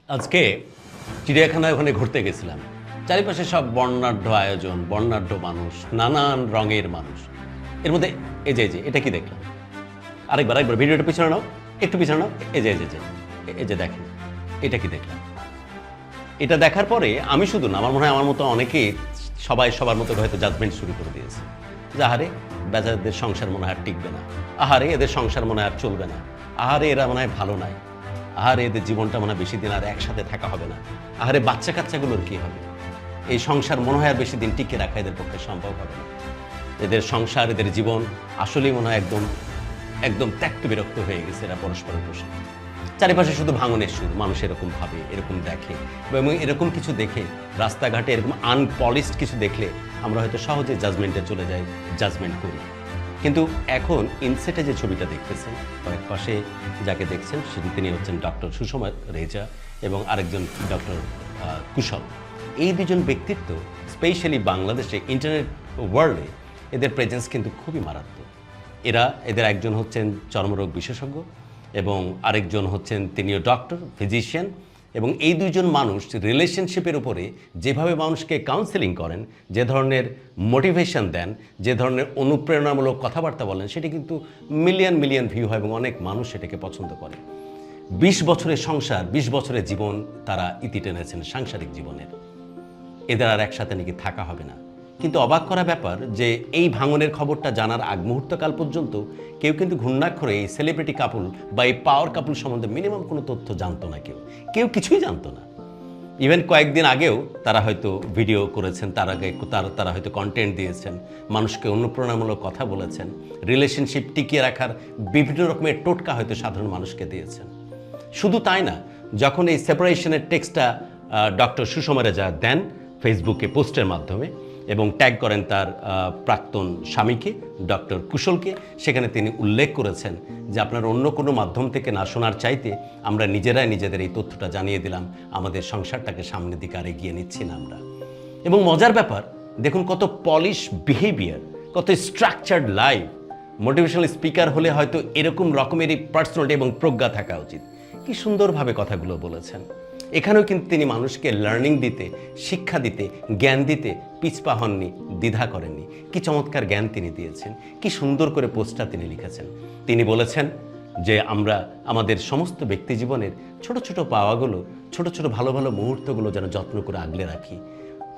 আজকে চিড়িয়াখানায় ওখানে ঘুরতে গেছিলাম। চারিপাশে সব বর্ণাঢ্য আয়োজন, বর্ণাঢ্য মানুষ, নানান রঙের মানুষ। এর মধ্যে এই যে এটা কি দেখলাম? আরেকবার ভিডিওটা পিছনে নাও, একটু পিছনে নাও। এই যে দেখেন, এটা কি দেখলাম? এটা দেখার পরে আমি শুধু না, আমার মনে হয় আমার মতো অনেকেই সবাই সবার মতো হয়তো জাজমেন্ট শুরু করে দিয়েছে যে আহারে বেচারাদের সংসার মনে হয় আর টিকবে না, আহারে এদের সংসার মনে হয় আর চলবে না, আহারে এরা মনে হয় ভালো নাই, আহারে এদের জীবনটা মনে হয় বেশি দিন আর একসাথে থাকা হবে না, আহারে বাচ্চা কাচ্চাগুলোর কি হবে, এই সংসার মনে হয় আর বেশি দিন টিকে রাখা এদের পক্ষে সম্ভব হবে না, এদের সংসার এদের জীবন আসলেই মনে হয় একদম একদম ত্যক্ত বিরক্ত হয়ে গেছে এরা পরস্পরের প্রতি। চারিপাশে শুধু ভাঙনের সুর, মানুষ এরকম ভাবে, এরকম দেখে, এবং এরকম কিছু দেখে রাস্তাঘাটে এরকম আনপলিশড কিছু দেখলে আমরা হয়তো সহজে জাজমেন্টে চলে যাই, জাজমেন্ট করি। কিন্তু এখন ইনসেটে যে ছবিটা দেখতেছেন, কয়েক পাশে যাকে দেখছেন তিনি হচ্ছেন ডক্টর সুষমা রেজা এবং আরেকজন ডক্টর কুশল। এই দুজন ব্যক্তিত্ব স্পেশালি বাংলাদেশে ইন্টারনেট ওয়ার্ল্ডে এদের প্রেজেন্স কিন্তু খুবই মারাত্মক। এদের একজন হচ্ছেন চর্মরোগ বিশেষজ্ঞ এবং আরেকজন হচ্ছেন তিনিও ডক্টর, ফিজিশিয়ান, এবং এই দুইজন মানুষ রিলেশনশিপের উপরে যেভাবে মানুষকে কাউন্সেলিং করেন, যে ধরনের মোটিভেশন দেন, যে ধরনের অনুপ্রেরণামূলক কথাবার্তা বলেন, সেটি কিন্তু মিলিয়ন মিলিয়ন ভিউ হয় এবং অনেক মানুষ সেটাকে পছন্দ করে। 20 বছরের সংসার, 20 বছরের জীবন তারা ইতি টেনেছেন সাংসারিক জীবনের। এদের আর একসাথে নাকি থাকা হবে না। কিন্তু অবাক করা ব্যাপার যে এই ভাঙনের খবরটা জানার আগ মুহূর্তকাল পর্যন্ত কেউ কিন্তু ঘূর্ণাক্ষরে এই সেলিব্রিটি কাপুল বা এই পাওয়ার কাপুল সম্বন্ধে মিনিমাম কোনো তথ্য জানতো না, কেউ কিছুই জানতো না। ইভেন কয়েকদিন আগেও তারা হয়তো ভিডিও করেছেন, তারা হয়তো কন্টেন্ট দিয়েছেন, মানুষকে অনুপ্রেরণামূলক কথা বলেছেন, রিলেশনশিপ টিকিয়ে রাখার বিভিন্ন রকমের টোটকা হয়তো সাধারণ মানুষকে দিয়েছেন। শুধু তাই না, যখন এই সেপারেশনের টেক্সটটা ডক্টর সুষমা রেজা দেন ফেসবুকে পোস্টের মাধ্যমে এবং ট্যাগ করেন তার প্রাক্তন স্বামীকে ডক্টর কুশলকে, সেখানে তিনি উল্লেখ করেছেন যে আপনার অন্য কোনো মাধ্যম থেকে না শোনার চাইতে আমরা নিজেরাই নিজেদের এই তথ্যটা জানিয়ে দিলাম, আমাদের সংসারটাকে সামনের দিকে আর এগিয়ে নিচ্ছি না আমরা। এবং মজার ব্যাপার দেখুন, কত পলিশ বিহেভিয়ার, কত স্ট্রাকচার্ড লাইফ। মোটিভেশনাল স্পিকার হলে হয়তো এরকম রকমেরই পার্সোনালিটি এবং প্রজ্ঞা থাকা উচিত। কি সুন্দরভাবে কথাগুলো বলেছেন। এখানেও কিন্তু তিনি মানুষকে লার্নিং দিতে, শিক্ষা দিতে, জ্ঞান দিতে পিছপা হননি, দ্বিধা করেননি। কি চমৎকার জ্ঞান তিনি দিয়েছেন, কি সুন্দর করে পোস্টটা তিনি লিখেছেন। তিনি বলেছেন যে আমরা আমাদের সমস্ত ব্যক্তি জীবনের ছোট ছোট পাওয়াগুলো, ছোট ছোট ভালো ভালো মুহূর্তগুলো যেন যত্ন করে আগলে রাখি।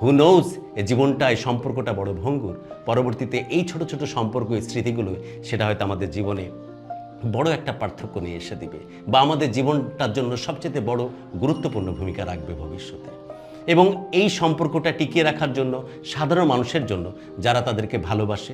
হু নোজ, এই জীবনটা, এই সম্পর্কটা বড় ভঙ্গুর। পরবর্তীতে এই ছোট ছোট সম্পর্ক, এই স্মৃতিগুলো, সেটা হয়তো আমাদের জীবনে বড় একটা পার্থক্য নিয়ে এসে দিবে বা আমাদের জীবনটার জন্য সবচেয়ে বড় গুরুত্বপূর্ণ ভূমিকা রাখবে ভবিষ্যতে। এবং এই সম্পর্কটা টিকিয়ে রাখার জন্য সাধারণ মানুষের জন্য, যারা তাদেরকে ভালোবাসে,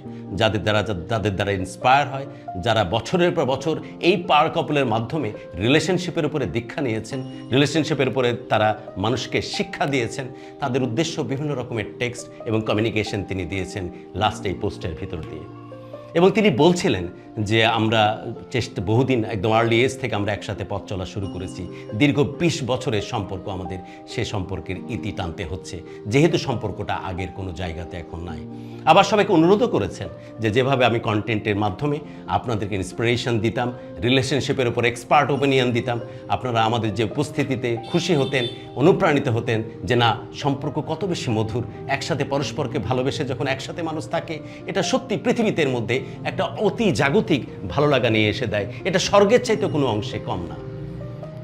যাদের দ্বারা ইন্সপায়ার হয়, যারা বছরের পর বছর এই পাওয়ার কাপলের মাধ্যমে রিলেশনশিপের উপরে দীক্ষা নিয়েছেন, রিলেশনশিপের উপরে তারা মানুষকে শিক্ষা দিয়েছেন, তাদের উদ্দেশ্য বিভিন্ন রকমের টেক্সট এবং কমিউনিকেশন তিনি দিয়েছেন লাস্ট এই পোস্টের ভিতর দিয়ে। এবং তিনি বলছিলেন যে আমরা বহুদিন একদম আর্লি এজ থেকে আমরা একসাথে পথ চলা শুরু করেছি, দীর্ঘ 20 বছরের সম্পর্ক আমাদের, সে সম্পর্কের ইতি টানতে হচ্ছে যেহেতু সম্পর্কটা আগের কোনো জায়গাতে এখন নাই। আবার সবাইকে অনুরোধও করেছেন যে যেভাবে আমি কন্টেন্টের মাধ্যমে আপনাদেরকে ইন্সপিরেশন দিতাম, রিলেশনশিপের উপর এক্সপার্ট ওপিনিয়ন দিতাম, আপনারা আমাদের যে উপস্থিতিতে খুশি হতেন, অনুপ্রাণিত হতেন যে না, সম্পর্ক কত বেশি মধুর, একসাথে পরস্পরকে ভালোবেসে যখন একসাথে মানুষ থাকে, এটা সত্যি পৃথিবীতে মধ্যে একটা অতি জাগতিক ভালো লাগা নিয়ে এসে দেয়। এটা স্বর্গের চাইতে কোনো অংশে কম না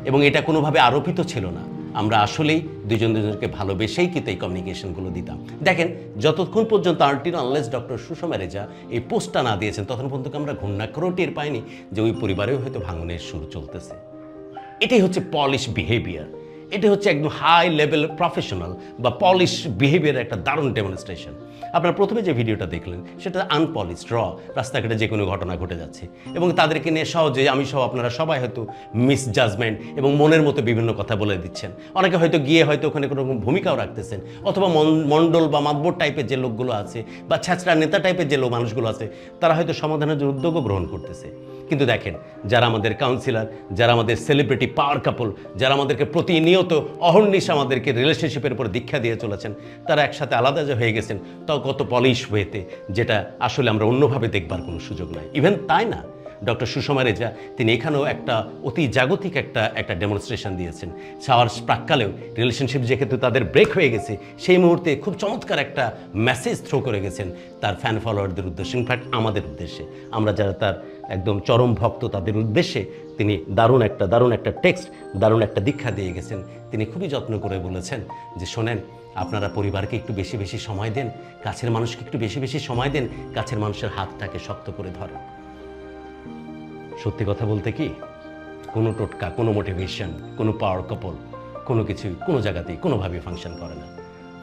এবং এটা কোনোভাবে আরোপিত ছিল না। আমরা আসলেই দুজনকে ভালোবেসেই কিন্তু এই কমিউনিকেশনগুলো দিতাম। দেখেন, যতক্ষণ পর্যন্ত আনলেস ডক্টর সুষমা রেজা এই পোস্টটা না দিয়েছেন, ততক্ষণ পর্যন্ত আমরা ঘূর্ণাক্ষরও টের পাইনি যে ওই পরিবারেও হয়তো ভাঙনের শুরু চলতেছে। এটাই হচ্ছে পলিশ বিহেভিয়ার, এটা হচ্ছে একদম হাই লেভেল প্রফেশনাল বা পলিশ বিহেভিয়ারের একটা দারুণ ডেমনস্ট্রেশন। আপনারা প্রথমে যে ভিডিওটা দেখলেন সেটা আনপলিশ রাস্তাঘাটে যে কোনো ঘটনা ঘটে যাচ্ছে এবং তাদেরকে নিয়ে সহজে আমি সহ আপনারা সবাই হয়তো মিসজাজমেন্ট এবং মনের মতো বিভিন্ন কথা বলে দিচ্ছেন। অনেকে হয়তো গিয়ে হয়তো ওখানে কোনো রকম ভূমিকাও রাখতেছেন, অথবা মণ্ডল বা মাতবর টাইপের যে লোকগুলো আছে বা ছ্যাঁচড়া নেতা টাইপের যে মানুষগুলো আছে, তারা হয়তো সমাধানের জন্য উদ্যোগও গ্রহণ করতেছে। কিন্তু দেখেন, যারা আমাদের কাউন্সিলর, যারা আমাদের সেলিব্রিটি পাওয়ার কাপল, যারা আমাদেরকে প্রতিনিয়ত অহর্নিশ আমাদেরকে রিলেশনশিপের উপর দীক্ষা দিয়ে চলেছেন, তারা একসাথে আলাদা যে হয়ে গেছেন, তাও কত পলিশ ওয়েতে, যেটা আসলে আমরা অন্যভাবে দেখবার কোনো সুযোগ নাই। ইভেন তাই না, ডক্টর সুষমা রেজা তিনি এখানেও একটা অতি জাগতিক একটা ডেমনস্ট্রেশন দিয়েছেন। যাওয়ার প্রাক্কালেও রিলেশনশিপ যেহেতু তাদের ব্রেক হয়ে গেছে সেই মুহূর্তে খুব চমৎকার একটা মেসেজ থ্রো করে গেছেন তার ফ্যান ফলোয়ারদের উদ্দেশ্যে, ইনফ্যাক্ট আমাদের উদ্দেশ্যে, আমরা যারা তার একদম চরম ভক্ত তাদের উদ্দেশ্যে তিনি দারুণ একটা টেক্সট, দারুণ একটা দীক্ষা দিয়ে গেছেন। তিনি খুবই যত্ন করে বলেছেন যে শোনেন, আপনারা পরিবারকে একটু বেশি বেশি সময় দেন, কাছের মানুষকে একটু বেশি বেশি সময় দেন, কাছের মানুষের হাতটাকে শক্ত করে ধরেন। সত্যি কথা বলতে কি, কোনো টোটকা, কোনো মোটিভেশন, কোনো পাওয়ার কাপল, কোনো কিছুই কোনো জায়গাতেই কোনোভাবেই ফাংশন করে না।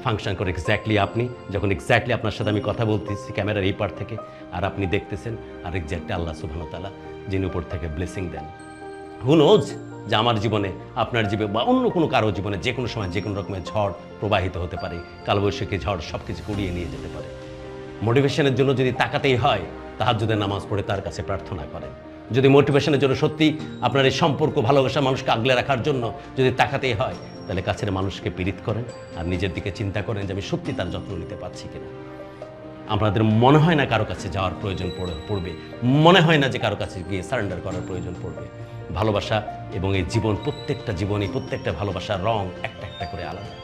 ফাংশন করে এক্স্যাক্টলি আপনি, যখন এক্স্যাক্টলি আপনার সাথে আমি কথা বলতেছি ক্যামেরার এই পার থেকে আর আপনি দেখতেছেন, আর এক্স্যাক্টলি আল্লাহ সুবহানাহু ওয়া তাআলা যিনি উপর থেকে ব্লেসিং দেন। হু নোজ যে আমার জীবনে, আপনার জীবনে বা অন্য কোনো কারো জীবনে যে কোনো সময় যে কোনো রকমের ঝড় প্রবাহিত হতে পারে, কালবৈশাখী ঝড় সব কিছু কুড়িয়ে নিয়ে যেতে পারে। মোটিভেশনের জন্য যদি তাকাতেই হয়, তাহাজ্জুদের নামাজ পড়ে তার কাছে প্রার্থনা করেন। যদি মোটিভেশনের জন্য সত্যি আপনার এই সম্পর্ক, ভালোবাসা, মানুষকে আগলে রাখার জন্য যদি তাকাতেই হয়, তাহলে কাছের মানুষকে পীড়িত করেন আর নিজের দিকে চিন্তা করেন যে আমি সত্যি তার যত্ন নিতে পারছি কিনা। আপনাদের মনে হয় না কারো কাছে যাওয়ার প্রয়োজন পড়বে, মনে হয় না যে কারো কাছে গিয়ে সারেন্ডার করার প্রয়োজন পড়বে। ভালোবাসা এবং এই জীবন, প্রত্যেকটা জীবনই, প্রত্যেকটা ভালোবাসার রং একটা করে আলাদা।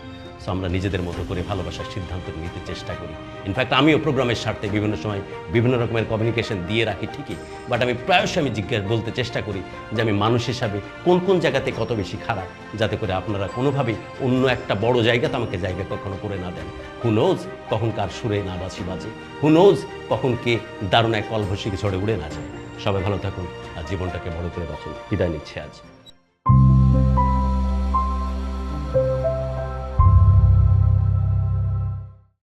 সো আমরা নিজেদের মতো করে ভালোবাসার সিদ্ধান্ত নিতে চেষ্টা করি। ইনফ্যাক্ট আমিও প্রোগ্রামের স্বার্থে বিভিন্ন সময় বিভিন্ন রকমের কমিউনিকেশন দিয়ে রাখি ঠিকই, বাট আমি প্রায়শই বলতে চেষ্টা করি যে আমি মানুষ হিসাবে কোন জায়গাতে কত বেশি খারাপ, যাতে করে আপনারা কোনোভাবেই অন্য একটা বড় জায়গাতে আমাকে জায়গা কখনো করে না দেন। হু নোজ কখন কার সুরে না বাজে, হু নোজ কখন কে দারুণ এক কলভসিকে ঝড়ে উড়ে না যায়। সবাই ভালো থাকুন আর জীবনটাকে বড় করে বাঁচুন। বিদায় নিচ্ছে আজ।